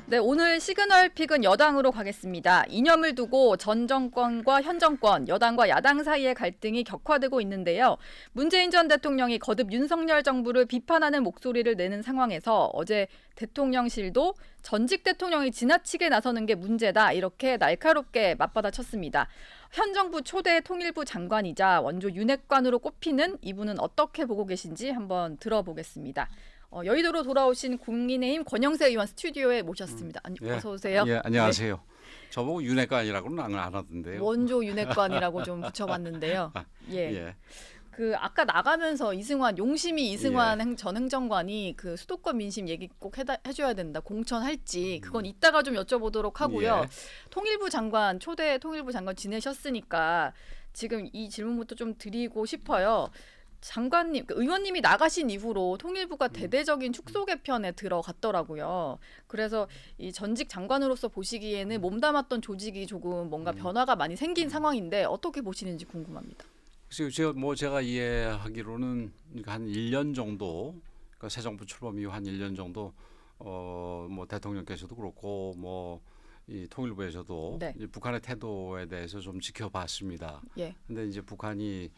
네, 오늘 시그널 픽은 여당으로 가겠습니다. 이념을 두고 전 정권과 현 정권, 여당과 야당 사이의 갈등이 격화되고 있는데요. 문재인 전 대통령이 거듭 윤석열 정부를 비판하는 목소리를 내는 상황에서 어제 대통령실도 전직 대통령이 지나치게 나서는 게 문제다, 이렇게 날카롭게 맞받아쳤습니다. 현 정부 초대 통일부 장관이자 원조 윤핵관으로 꼽히는 이분은 어떻게 보고 계신지 한번 들어보겠습니다. 여의도로 돌아오신 국민의힘 권영세 의원 스튜디오에 모셨습니다. 어서 오세요. 예, 안녕하세요. 네. 저보고 윤핵관이라고는 안 하던데요. 원조 윤핵관이라고 좀 붙여봤는데요. 예. 그 아까 나가면서 이승환 용심이 이승환 전 행정관이 그 수도권 민심 얘기 꼭 해줘야 된다. 공천할지 그건 이따가 좀 여쭤보도록 하고요. 통일부 장관 초대 통일부 장관 지내셨으니까 지금 이 질문부터 좀 드리고 싶어요. 장관님, 의원님이 나가신 이후로 통일부가 대대적인 축소 개편에 들어갔더라고요. 그래서 이 전직 장관으로서 보시기에는 몸담았던 조직이 조금 뭔가 변화가 많이 생긴 상황인데 어떻게 보시는지 궁금합니다. 그래서 제가 이해하기로는 한 1년 정도, 그러니까 새 정부 출범 이후 한 1년 정도 뭐 대통령께서도 그렇고 이 통일부에서도 이 북한의 태도에 대해서 좀 지켜봤습니다. 근데 이제 북한이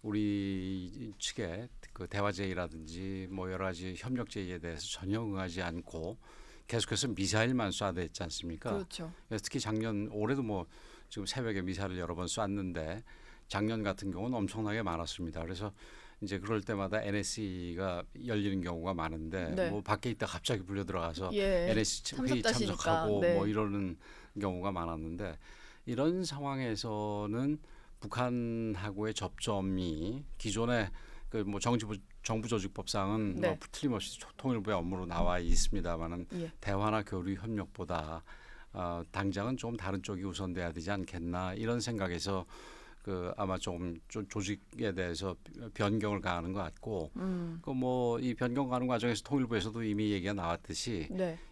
우리 측의 그 대화 제의라든지 여러 가지 협력 제의에 대해서 전혀 응하지 않고 계속해서 미사일만 쏴댔지 않습니까? 그렇죠. 특히 작년 올해도 지금 새벽에 미사일을 여러 번 쐈는데 작년 같은 경우는 엄청나게 많았습니다. 그래서 이제 그럴 때마다 NSC가 열리는 경우가 많은데 밖에 있다 갑자기 불려 들어가서 NSC 회의 참석하고 이러는 경우가 많았는데 이런 상황에서는 북한하고의 접점이 기존의 정부 조직법상은 틀림없이 통일부의 업무로 나와 있습니다만은 대화나 교류 협력보다 당장은 좀 다른 쪽이 우선돼야 되지 않겠나 이런 생각에서 아마 좀 조직에 대해서 변경을 가하는 것 같고 이 변경 가는 과정에서 통일부에서도 이미 얘기가 나왔듯이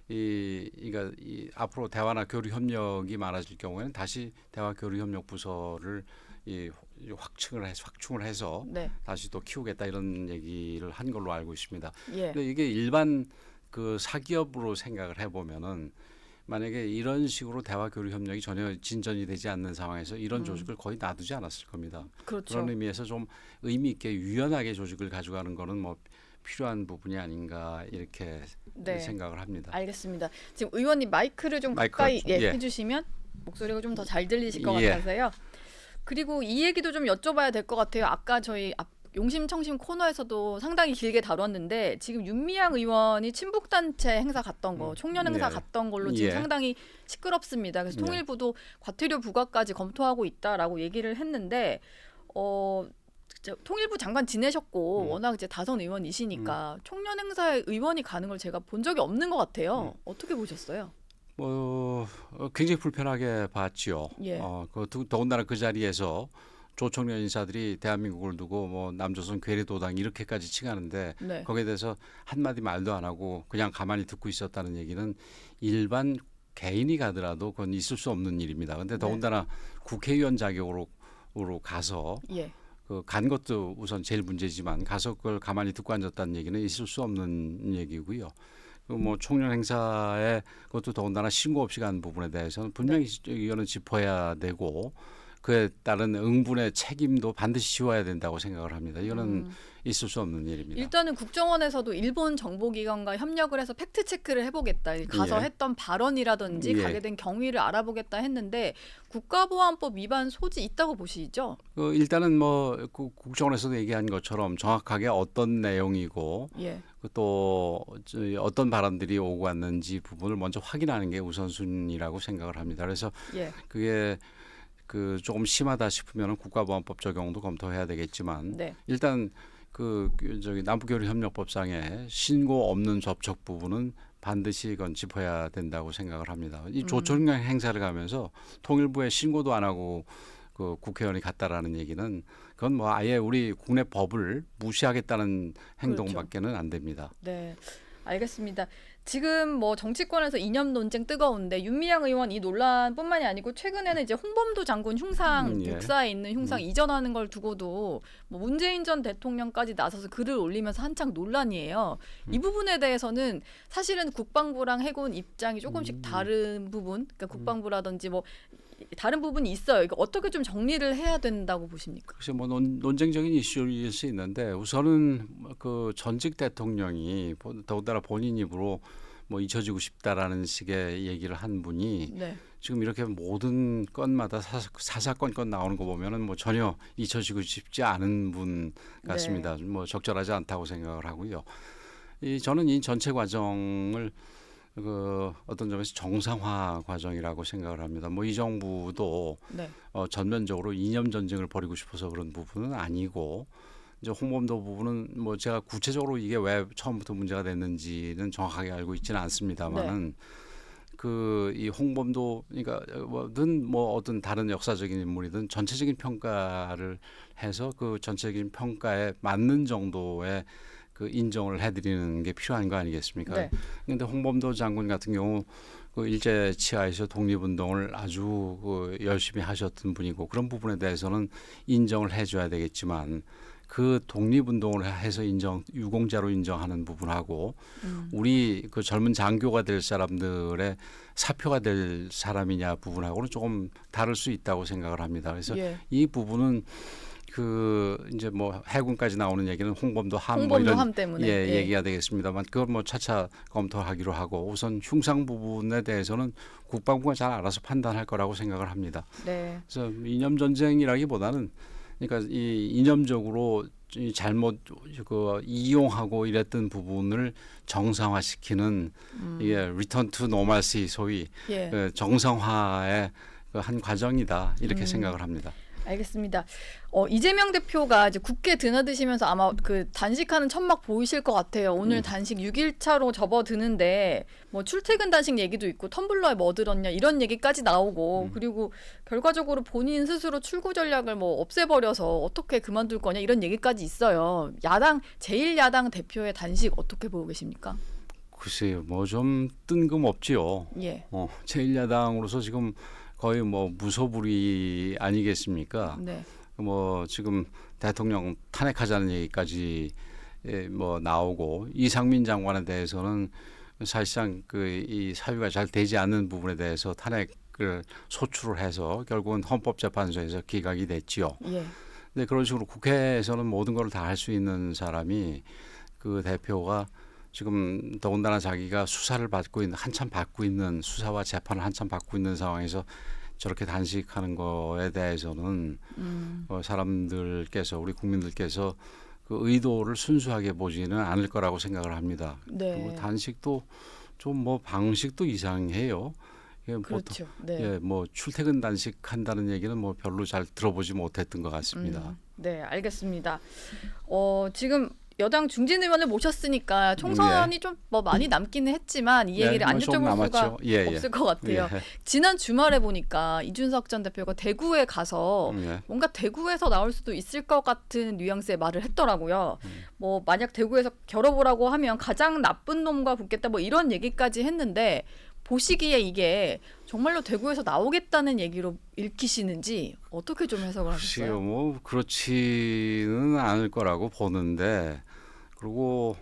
그러니까 앞으로 대화나 교류 협력이 많아질 경우에는 다시 대화 교류 협력 부서를 확충을 해서 다시 또 키우겠다 이런 얘기를 한 걸로 알고 있습니다. 근데 이게 일반 그 사기업으로 생각을 해보면은 만약에 이런 식으로 대화 교류 협력이 전혀 진전이 되지 않는 상황에서 이런 조직을 거의 놔두지 않았을 겁니다. 그렇죠. 그런 의미에서 좀 의미 있게 유연하게 조직을 가져가는 거는 필요한 부분이 아닌가 이렇게 생각을 합니다. 알겠습니다. 지금 의원님 마이크를 좀 가까이 해주시면 목소리가 좀 더 잘 들리실 것 같아서요. 그리고 이 얘기도 좀 여쭤봐야 될 것 같아요. 아까 저희 용심청심 코너에서도 상당히 길게 다뤘는데 지금 윤미향 의원이 친북단체 행사 갔던 거, 총련 행사 갔던 걸로 지금 상당히 시끄럽습니다. 그래서 통일부도 과태료 부과까지 검토하고 있다라고 얘기를 했는데 통일부 장관 지내셨고 워낙 이제 다선 의원이시니까 총련 행사에 의원이 가는 걸 제가 본 적이 없는 것 같아요. 어떻게 보셨어요? 굉장히 불편하게 봤지요. 더군다나 그 자리에서 조총련 인사들이 대한민국을 두고 남조선 괴뢰도당 이렇게까지 칭하는데 거기에 대해서 한마디 말도 안 하고 그냥 가만히 듣고 있었다는 얘기는 일반 개인이 가더라도 그건 있을 수 없는 일입니다. 그런데 더군다나 국회의원 자격으로 가서 간 것도 우선 제일 문제지만 가서 그걸 가만히 듣고 앉았다는 얘기는 있을 수 없는 얘기고요. 총련 행사에 그것도 더군다나 신고 없이 간 부분에 대해서는 분명히 이거는 짚어야 되고 그에 따른 응분의 책임도 반드시 지워야 된다고 생각을 합니다. 이거는 있을 수 없는 일입니다. 일단은 국정원에서도 일본 정보기관과 협력을 해서 팩트 체크를 해보겠다. 가서 했던 발언이라든지 가게 된 경위를 알아보겠다 했는데 국가보안법 위반 소지 있다고 보시죠? 일단은 국정원에서도 얘기한 것처럼 정확하게 어떤 내용이고 또 어떤 발언들이 오고 갔는지 부분을 먼저 확인하는 게 우선순위라고 생각을 합니다. 그래서 그게 조금 심하다 싶으면 국가보안법 적용도 검토해야 되겠지만 일단 남북교류협력법상에 신고 없는 접촉 부분은 반드시 이건 짚어야 된다고 생각을 합니다. 이 조총련 행사를 가면서 통일부에 신고도 안 하고 국회의원이 갔다라는 얘기는 그건 아예 우리 국내 법을 무시하겠다는 행동밖에는 안 됩니다. 네. 알겠습니다. 지금 뭐 정치권에서 이념 논쟁 뜨거운데 윤미향 의원 이 논란뿐만이 아니고 최근에는 이제 홍범도 장군 흉상 예. 육사에 있는 흉상 이전하는 걸 두고도 뭐 문재인 전 대통령까지 나서서 글을 올리면서 한창 논란이에요. 이 부분에 대해서는 사실은 국방부랑 해군 입장이 조금씩 다른 부분, 그러니까 국방부라든지 뭐 다른 부분이 있어요. 이거 어떻게 좀 정리를 해야 된다고 보십니까? 글쎄 뭐 논쟁적인 이슈일 수 있는데 우선은 그 전직 대통령이 더군다나 본인 입으로 뭐 잊혀지고 싶다라는 식의 얘기를 한 분이 네. 지금 이렇게 모든 건마다 사사건건 나오는 거 보면은 뭐 전혀 잊혀지고 싶지 않은 분 같습니다. 네. 뭐 적절하지 않다고 생각을 하고요. 저는 이 전체 과정을 그 어떤 점에서 정상화 과정이라고 생각을 합니다. 뭐 이 정부도 네. 전면적으로 이념 전쟁을 벌이고 싶어서 그런 부분은 아니고 이제 홍범도 부분은 뭐 제가 구체적으로 이게 왜 처음부터 문제가 됐는지는 정확하게 알고 있지는 않습니다만은 네. 그 이 홍범도 그러니까 뭐든 뭐 어떤 다른 역사적인 인물이든 전체적인 평가를 해서 그 전체적인 평가에 맞는 정도의 그 인정을 해드리는 게 필요한 거 아니겠습니까? 네. 그런데 홍범도 장군 같은 경우 그 일제 치하에서 독립운동을 아주 그 열심히 하셨던 분이고 그런 부분에 대해서는 인정을 해줘야 되겠지만 그 독립운동을 해서 유공자로 인정하는 부분하고 우리 그 젊은 장교가 될 사람들의 사표가 될 사람이냐 부분하고는 조금 다를 수 있다고 생각을 합니다. 그래서 예. 이 부분은 그 이제 뭐 해군까지 나오는 얘기는 홍범도 함 뭐 홍범도 이런 함 때문에 얘기가 되겠습니다만 그걸 뭐 차차 검토하기로 하고 우선 흉상 부분에 대해서는 국방부가 잘 알아서 판단할 거라고 생각을 합니다. 네. 그래서 이념 전쟁이라기보다는 그러니까 이 이념적으로 잘못 그 이용하고 이랬던 부분을 정상화시키는 이게 리턴 투 노멀시 소위 예. 그 정상화의 그 한 과정이다 이렇게 생각을 합니다. 알겠습니다. 이재명 대표가 이제 국회 드나드시면서 아마 그 단식하는 천막 보이실 것 같아요. 오늘 단식 6일차로 접어드는데 뭐 출퇴근 단식 얘기도 있고 텀블러에 뭐 들었냐 이런 얘기까지 나오고 그리고 결과적으로 본인 스스로 출구 전략을 뭐 없애버려서 어떻게 그만둘 거냐 이런 얘기까지 있어요. 제1야당 대표의 단식 어떻게 보고 계십니까? 글쎄요, 뭐 좀 뜬금없지요. 예. 제1야당으로서 지금 거의 뭐 무소불위 아니겠습니까? 네. 뭐 지금 대통령 탄핵하자는 얘기까지 뭐 나오고 이상민 장관에 대해서는 사실상 그 이 사유가 잘 되지 않는 부분에 대해서 탄핵을 소추를 해서 결국은 헌법재판소에서 기각이 됐지요. 예. 근데 그런 식으로 국회에서는 모든 걸 다 할 수 있는 사람이 그 대표가 지금 더군다나 자기가 수사를 받고 있는 한참 받고 있는 수사와 재판을 한참 받고 있는 상황에서 저렇게 단식하는 거에 대해서는 사람들께서 우리 국민들께서 그 의도를 순수하게 보지는 않을 거라고 생각을 합니다. 네. 그리고 단식도 좀 뭐 방식도 이상해요. 그렇죠. 네. 예, 뭐 출퇴근 단식한다는 얘기는 뭐 별로 잘 들어보지 못했던 것 같습니다. 네, 알겠습니다. 지금 여당 중진 의원을 모셨으니까 총선이 좀 뭐 많이 남기는 했지만 이 얘기를 안 여쭤볼 수가 없을 것 같아요. 지난 주말에 보니까 이준석 전 대표가 대구에 가서 뭔가 대구에서 나올 수도 있을 것 같은 뉘앙스의 말을 했더라고요. 뭐 만약 대구에서 겨뤄보라고 하면 가장 나쁜 놈과 붙겠다 뭐 이런 얘기까지 했는데 보시기에 이게 정말로 대구에서 나오겠다는 얘기로 읽히시는지 어떻게 좀 해석을 하셨어요? 글쎄요, 뭐 그렇지는 않을 거라고 보는데 그리고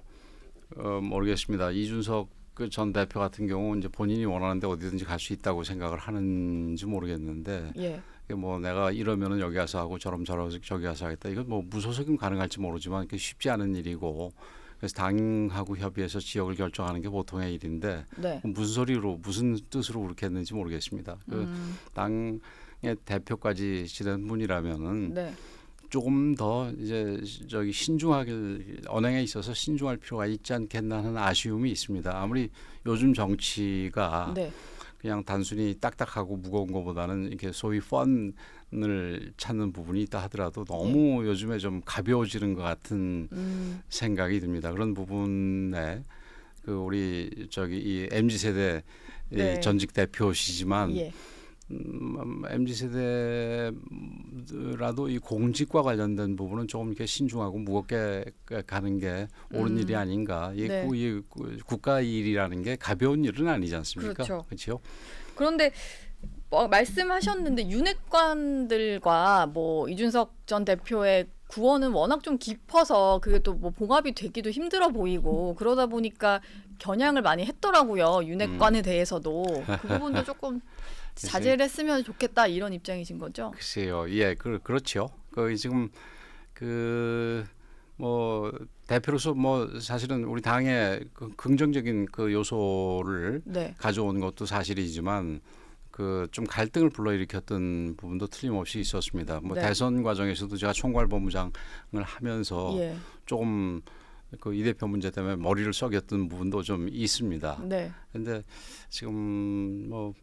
모르겠습니다. 이준석 그 전 대표 같은 경우 이제 본인이 원하는데 어디든지 갈 수 있다고 생각을 하는지 모르겠는데 예. 뭐 내가 이러면은 여기 가서 하고 저러면 저기 가서 하겠다. 이건 뭐 무소속이면 가능할지 모르지만 그게 쉽지 않은 일이고 그래서 당하고 협의해서 지역을 결정하는 게 보통의 일인데 네. 무슨 소리로 무슨 뜻으로 그렇게 했는지 모르겠습니다. 그 당의 대표까지 지낸 분이라면은 네. 조금 더 이제 저기 신중하게 언행에 있어서 신중할 필요가 있지 않겠나 하는 아쉬움이 있습니다. 아무리 요즘 정치가 네. 그냥 단순히 딱딱하고 무거운 것보다는 이렇게 소위 펀을 찾는 부분이 있다 하더라도 너무 요즘에 좀 가벼워지는 것 같은 생각이 듭니다. 그런 부분에 그 우리 저기 이 MZ 세대 네. 전직 대표시지만 예. MZ 세대라도 이 공직과 관련된 부분은 조금 이렇게 신중하고 무겁게 가는 게 옳은 일이 아닌가. 네. 이 국가 일이라는 게 가벼운 일은 아니지 않습니까? 그렇죠. 그런데 말씀하셨는데 윤핵관들과 뭐 이준석 전 대표의 구원은 워낙 좀 깊어서 그게 또 뭐 봉합이 되기도 힘들어 보이고 그러다 보니까 겨냥을 많이 했더라고요. 윤핵관에 대해서도 그 부분도 조금 자제를 했으면 좋겠다 이런 입장이신 거죠? 글쎄요, 예, 그렇죠. 지금 뭐 대표로서 뭐 사실은 우리 당의 긍정적인 그 요소를 네. 가져온 것도 사실이지만 좀 갈등을 불러일으켰던 부분도 틀림없이 있었습니다. 뭐 네. 대선 과정에서도 제가 총괄본부장을 하면서 예. 조금 이 대표 문제 때문에 머리를 썩였던 부분도 좀 있습니다. 네. 근데 지금 뭐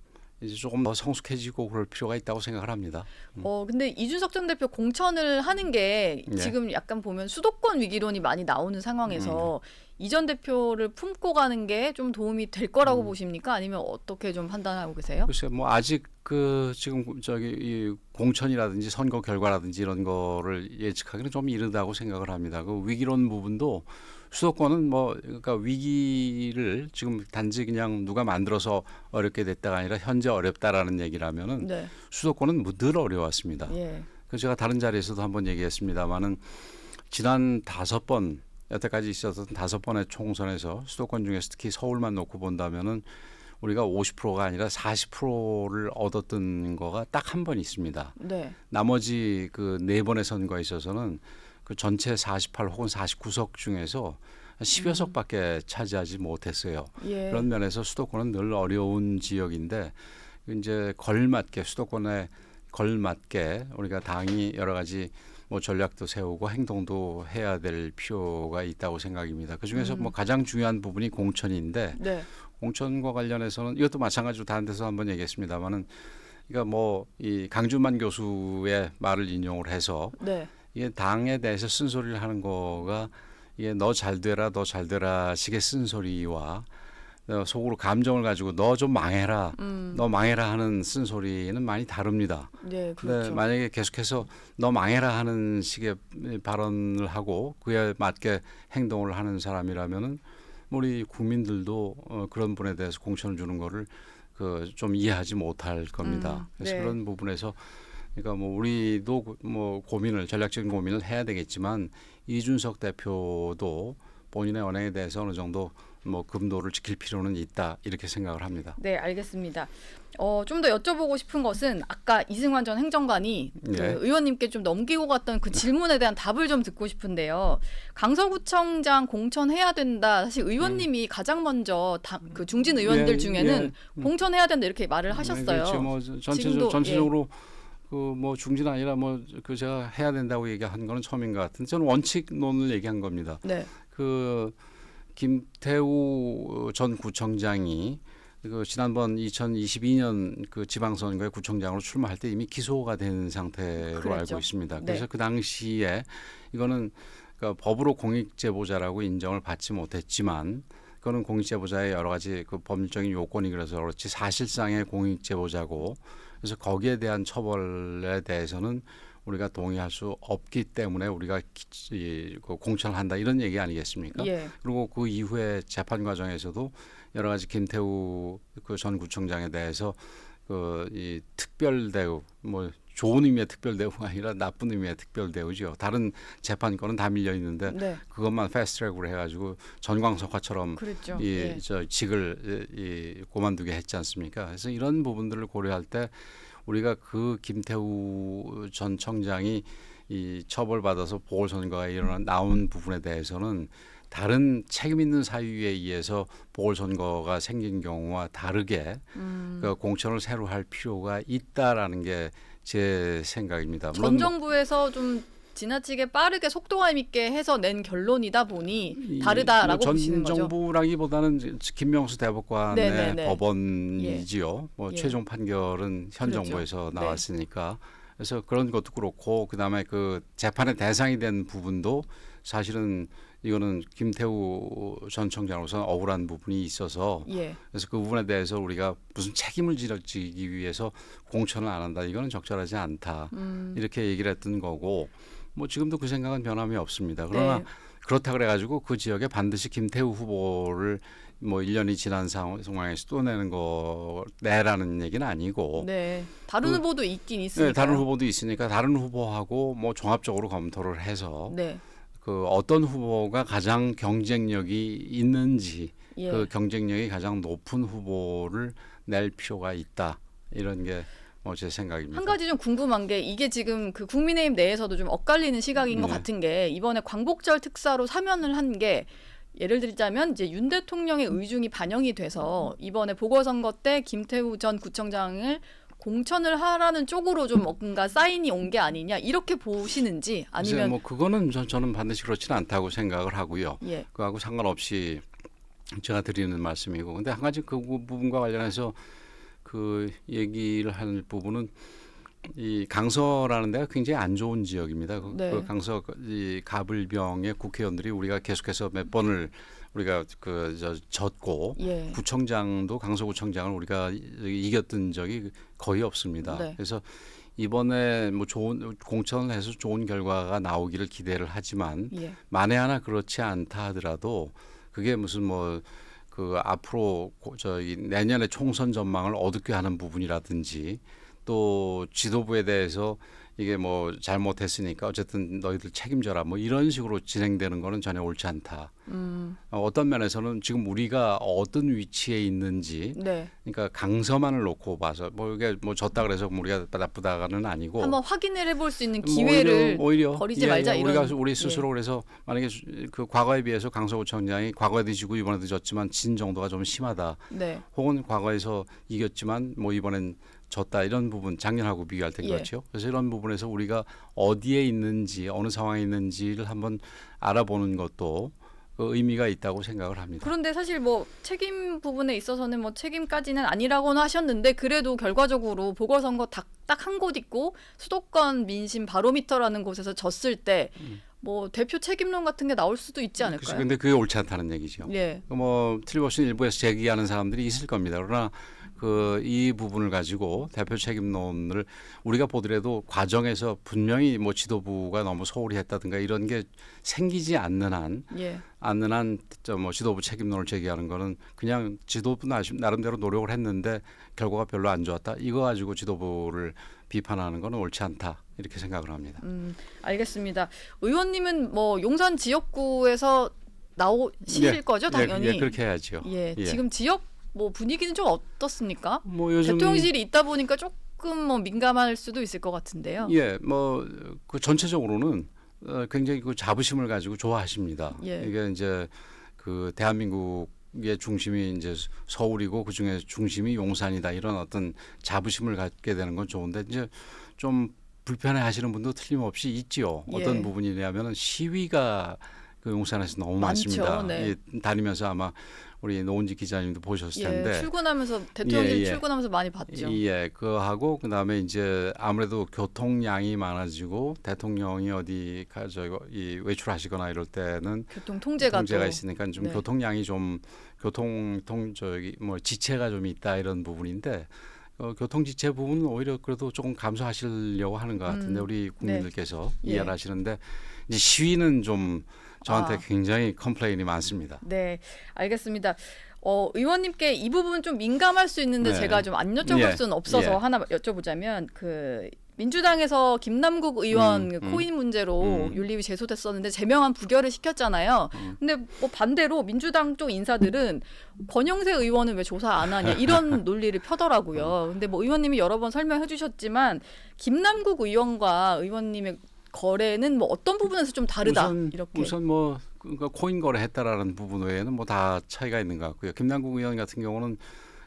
이제 조금 더 성숙해지고 그럴 필요가 있다고 생각을 합니다. 근데 이준석 전 대표 공천을 하는 게 네. 지금 약간 보면 수도권 위기론이 많이 나오는 상황에서 이 전 대표를 품고 가는 게 좀 도움이 될 거라고 보십니까? 아니면 어떻게 좀 판단하고 계세요? 글쎄 뭐 아직 지금 이 공천이라든지 선거 결과라든지 이런 거를 예측하기는 좀 이르다고 생각을 합니다. 그 위기론 부분도 수도권은 그러니까 위기를 지금 단지 그냥 누가 만들어서 어렵게 됐다가 아니라 현재 어렵다라는 얘기라면은 네. 수도권은 늘 어려웠습니다. 예. 그 제가 다른 자리에서도 한번 얘기했습니다만은 지난 5번 여태까지 있었던 5번의 총선에서 수도권 중에서 특히 서울만 놓고 본다면은 우리가 50%가 아니라 40%를 얻었던 거가 딱 한 번 있습니다. 네. 나머지 4번의 선거에 있어서는 그 전체 48 혹은 49석 중에서 10여 석밖에 차지하지 못했어요. 예. 그런 면에서 수도권은 늘 어려운 지역인데 이제 수도권에 걸맞게 우리가 당이 여러 가지 뭐 전략도 세우고 행동도 해야 될 필요가 있다고 생각입니다. 그 중에서 뭐 가장 중요한 부분이 공천인데 네. 공천과 관련해서는 이것도 마찬가지로 다른 데서 한번 얘기했습니다만은 그러니까 뭐 이 강준만 교수의 말을 인용을 해서 네. 이게 당에 대해서 쓴소리를 하는 거가 이게 너 잘 되라 식의 쓴소리와 속으로 감정을 가지고 너 좀 망해라, 너 망해라 하는 쓴소리는 많이 다릅니다. 네, 근데 그렇죠. 만약에 계속해서 너 망해라 하는 식의 발언을 하고 그에 맞게 행동을 하는 사람이라면은 우리 국민들도 그런 분에 대해서 공천을 주는 거를 좀 이해하지 못할 겁니다. 그래서 네. 그런 부분에서 그러니까 뭐 우리도 뭐 전략적인 고민을 해야 되겠지만 이준석 대표도 본인의 언행에 대해서 어느 정도 뭐 금도를 지킬 필요는 있다 이렇게 생각을 합니다. 네, 알겠습니다. 좀 더 여쭤보고 싶은 것은 아까 이승환 전 행정관이 네. 그 의원님께 좀 넘기고 갔던 그 질문에 대한 답을 좀 듣고 싶은데요. 강서구청장 공천해야 된다. 사실 의원님이 가장 먼저 그 중진 의원들 중에는 공천해야 된다 이렇게 말을 하셨어요. 그렇죠. 뭐 전체적으로 뭐 중진 아니라 제가 해야 된다고 얘기한 거는 처음인 것 같은데 저는 원칙론을 얘기한 겁니다. 네. 김태우 전 구청장이 지난번 2022년 지방선거에 구청장으로 출마할 때 이미 기소가 된 상태로 그랬죠. 알고 있습니다. 네. 그래서 그 당시에 이거는 그러니까 법으로 공익제보자라고 인정을 받지 못했지만 그거는 공익제보자의 여러 가지 법률적인 요건이 그래서 그렇지 사실상의 공익제보자고 그래서 거기에 대한 처벌에 대해서는 우리가 동의할 수 없기 때문에 우리가 공천을 한다 이런 얘기 아니겠습니까? 예. 그리고 그 이후에 재판 과정에서도 여러 가지 김태우 전 구청장에 대해서 이 특별 대우 뭐 좋은 의미의 특별 대우가 아니라 나쁜 의미의 특별 대우죠. 다른 재판권은 다 밀려 있는데 네. 그것만 패스트트랙으로 해가지고 전광석화처럼 그랬죠. 직을 그만두게 했지 않습니까? 그래서 이런 부분들을 고려할 때 우리가 김태우 전 청장이 이 처벌받아서 보궐선거가 나온 부분에 대해서는 다른 책임 있는 사유에 의해서 보궐선거가 생긴 경우와 다르게 공천을 새로 할 필요가 있다라는 게 제 생각입니다. 전 정부에서 좀 지나치게 빠르게 속도감 있게 해서 낸 결론이다 보니 다르다라고 보시는 거죠. 전 정부라기보다는 김명수 대법관의 네네네. 법원이지요. 최종 판결은 현 그렇죠. 정부에서 나왔으니까. 그래서 그런 것도 그렇고 그다음에 재판의 대상이 된 부분도 사실은 이거는 김태우 전 청장으로서는 억울한 부분이 있어서 그래서 그 부분에 대해서 우리가 무슨 책임을 지기 위해서 공천을 안 한다. 이거는 적절하지 않다. 이렇게 얘기를 했던 거고 뭐 지금도 그 생각은 변함이 없습니다. 그러나 그렇다 그래가지고 그 지역에 반드시 김태우 후보를 뭐 1년이 지난 상황에서 또 내라는 얘기는 아니고 다른 후보도 있긴 있으니까 다른 후보도 있으니까 다른 후보하고 뭐 종합적으로 검토를 해서 그 어떤 후보가 가장 경쟁력이 있는지 그 경쟁력이 가장 높은 후보를 낼 필요가 있다. 이런 게 제 생각입니다. 한 가지 좀 궁금한 게 이게 지금 그 국민의힘 내에서도 좀 엇갈리는 시각인 것 같은 게 이번에 광복절 특사로 사면을 한 게 예를 들자면 이제 윤 대통령의 의중이 반영이 돼서 이번에 보궐선거 때 김태우 전 구청장을 공천을 하라는 쪽으로 좀 뭔가 사인이 온 게 아니냐 이렇게 보시는지 아니면 뭐 그거는 저는 반드시 그렇지는 않다고 생각을 하고요. 그거하고 상관없이 제가 드리는 말씀이고 근데 한 가지 그 부분과 관련해서 그 얘기를 하는 부분은 이 강서라는 데가 굉장히 안 좋은 지역입니다. 그 강서 이 가불병의 국회의원들이 우리가 계속해서 몇 번을 우리가 졌고 구청장도 강서구청장을 우리가 이겼던 적이 거의 없습니다. 그래서 이번에 뭐 좋은 공천을 해서 좋은 결과가 나오기를 기대를 하지만 만에 하나 그렇지 않다 하더라도 그게 무슨 뭐 그 앞으로 내년에 총선 전망을 어둡게 하는 부분이라든지 또 지도부에 대해서 이게 뭐 잘못했으니까 어쨌든 너희들 책임져라 뭐 이런 식으로 진행되는 거는 전혀 옳지 않다. 어떤 면에서는 지금 우리가 어떤 위치에 있는지 그러니까 강서만을 놓고 봐서 뭐 이게 뭐 졌다 그래서 우리가 나쁘다가는 아니고 한번 확인을 해볼 수 있는 기회를 오히려 버리지 말자 이런 우리 스스로 그래서 만약에 그 과거에 비해서 강서구청장이 과거에도 지고 이번에도 졌지만 진 정도가 좀 심하다. 혹은 과거에서 이겼지만 뭐 이번엔 졌다 이런 부분 작년하고 비교할 때 그렇죠. 그래서 이런 부분에서 우리가 어디에 있는지 어느 상황에 있는지를 한번 알아보는 것도 의미가 있다고 생각을 합니다. 그런데 사실 뭐 책임 부분에 있어서는 뭐 책임까지는 아니라고는 하셨는데 그래도 결과적으로 보궐선거 딱 한 곳 있고 수도권 민심 바로미터라는 곳에서 졌을 때 뭐 대표 책임론 같은 게 나올 수도 있지 않을까요? 근데 그게 옳지 않다는 얘기죠. 뭐 틀림없이 일부에서 제기하는 사람들이 있을 겁니다. 그러나 이 부분을 가지고 대표 책임론을 우리가 보더라도 과정에서 분명히 뭐 지도부가 너무 소홀히 했다든가 이런 게 생기지 않는 한 뭐 지도부 책임론을 제기하는 거는 그냥 지도부 나름대로 노력을 했는데 결과가 별로 안 좋았다. 이거 가지고 지도부를 비판하는 거는 옳지 않다. 이렇게 생각을 합니다. 알겠습니다. 의원님은 뭐 용산 지역구에서 나오실 거죠, 당연히. 그렇게 해야죠. 지금 지역 뭐 분위기는 좀 어떻습니까? 뭐 요즘 대통령실이 있다 보니까 조금 뭐 민감할 수도 있을 것 같은데요. 뭐 그 전체적으로는 굉장히 그 자부심을 가지고 좋아하십니다. 이게 이제 그 대한민국의 중심이 이제 서울이고 그 중에 중심이 용산이다 이런 어떤 자부심을 갖게 되는 건 좋은데 이제 좀 불편해하시는 분도 틀림없이 있지요. 어떤 부분이냐면은 시위가 그 용산에서 너무 많습니다. 다니면서 아마 우리 노은지 기자님도 보셨을 텐데 출근하면서 대통령실 출근하면서 많이 봤죠. 그하고 그다음에 이제 아무래도 교통량이 많아지고 대통령이 어디 외출하시거나 이럴 때는 통제가 있으니까 좀 교통량이 좀 지체가 좀 있다 이런 부분인데 교통 지체 부분은 오히려 그래도 조금 감소하시려고 하는 것 같은데 우리 국민들께서 이해를 하시는데 이제 시위는 좀 저한테 굉장히 컴플레인이 많습니다. 네, 알겠습니다. 의원님께 이 부분 좀 민감할 수 있는데 제가 좀 안 여쭤볼 수는 없어서 하나 여쭤보자면 그 민주당에서 김남국 의원 코인 문제로 윤리위 제소됐었는데 제명안 부결을 시켰잖아요. 근데 뭐 반대로 민주당 쪽 인사들은 권영세 의원은 왜 조사 안 하냐 이런 논리를 펴더라고요. 근데 뭐 의원님이 여러 번 설명해 주셨지만 김남국 의원과 의원님의 거래는 뭐 어떤 부분에서 좀 다르다 이렇게. 우선 뭐 그러니까 코인 거래했다라는 부분 외에는 뭐 다 차이가 있는 것 같고요. 김남국 의원 같은 경우는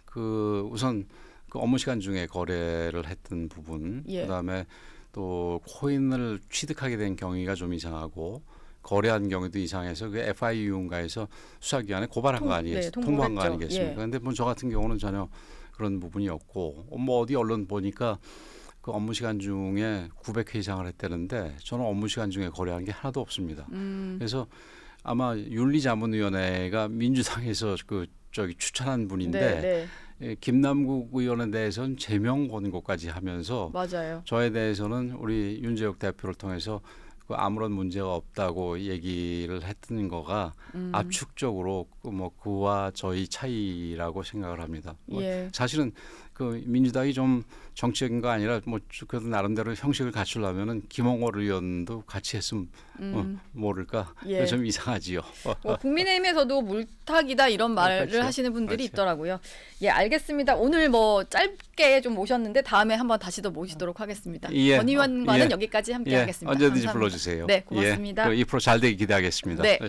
그 우선 그 업무 시간 중에 거래를 했던 부분, 그다음에 또 코인을 취득하게 된 경위가 좀 이상하고 거래한 경우도 이상해서 그 FIU인가에서 수사기관에 고발한 거 아니겠어요? 통보한 거 아니겠습니까? 그런데 뭐 저 같은 경우는 전혀 그런 부분이 없고 뭐 어디 언론 보니까 그 업무 시간 중에 900회 이상을 했다는데 저는 업무 시간 중에 거래한 게 하나도 없습니다. 그래서 아마 윤리자문위원회가 민주당에서 그 저기 추천한 분인데 네, 네. 예, 김남국 의원에 대해서는 제명 권고까지 하면서 맞아요. 저에 대해서는 우리 윤재욱 대표를 통해서 그 아무런 문제가 없다고 얘기를 했던 거가 압축적으로 뭐 그와 저희 차이라고 생각을 합니다. 뭐 예. 사실은 그 민주당이 좀 정치적인 거 아니라 뭐 그래도 나름대로 형식을 갖추려면은 김홍월 의원도 같이 했으면 모를까 예. 좀 이상하지요. 뭐 국민의힘에서도 물타기다 이런 말을 그렇죠. 하시는 분들이 그렇죠. 있더라고요. 예, 알겠습니다. 오늘 뭐 짧게 좀 모셨는데 다음에 한번 다시 더 모시도록 하겠습니다. 예. 전 의원과는 예. 여기까지 함께 예. 하겠습니다. 언제든지 감사합니다. 불러주세요. 네, 고맙습니다. 예. 이 프로 잘 되기 기대하겠습니다. 네.